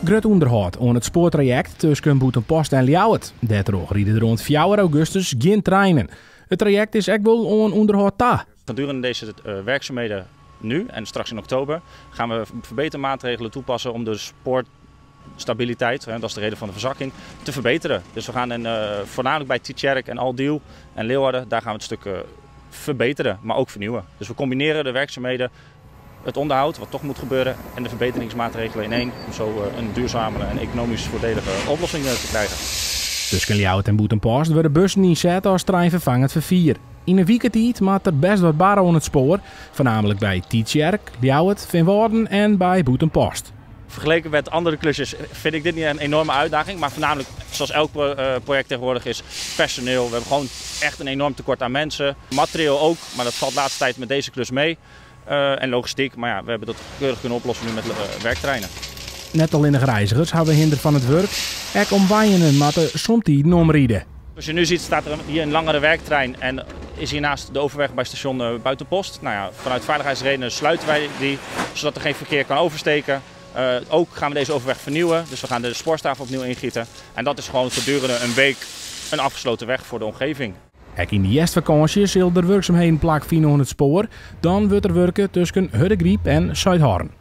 Grut onderhoud aan het spoortraject tussen Boetenpost en Ljouwert. Daardoor rieden er rond 4 augustus geen treinen. Het traject is echt wel aan onderhoud ta. Gedurende deze werkzaamheden nu en straks in oktober gaan we verbetermaatregelen toepassen om de spoorstabiliteit, dat is de reden van de verzakking, te verbeteren. Dus we gaan voornamelijk bij Tietjerk en Aldiel en Leeuwarden, daar gaan we het stuk verbeteren, maar ook vernieuwen. Dus we combineren de werkzaamheden, het onderhoud, wat toch moet gebeuren, en de verbeteringsmaatregelen in één, om zo een duurzamere en economisch voordelige oplossing te krijgen. Tussen Ljouwert en Boetenpost worden bussen inzet als trein vervangend vervier. In een weekentijd maakt er best wat barren aan het spoor, voornamelijk bij Tietjerk, Ljouwert, Veenwouden en bij Boetenpost. Vergeleken met andere klusjes vind ik dit niet een enorme uitdaging, maar voornamelijk, zoals elk project tegenwoordig is, personeel. We hebben gewoon echt een enorm tekort aan mensen. Materieel ook, maar dat valt de laatste tijd met deze klus mee. En logistiek, maar ja, we hebben dat keurig kunnen oplossen nu met werktreinen. Net al in de reizigers hebben we hinder van het werk. Ook om wijnen matten soms die omrieden. Zoals je nu ziet staat er hier een langere werktrein en is hiernaast de overweg bij station Buitenpost. Nou ja, vanuit veiligheidsredenen sluiten wij die, zodat er geen verkeer kan oversteken. Ook gaan we deze overweg vernieuwen, dus we gaan de spoorstaaf opnieuw ingieten. En dat is gewoon gedurende een week een afgesloten weg voor de omgeving. Ook in de jestvakantie zal er werkzaamheden plak vinden aan het spoor. Dan wordt er werken tussen Huddegriep en Zuidhorn.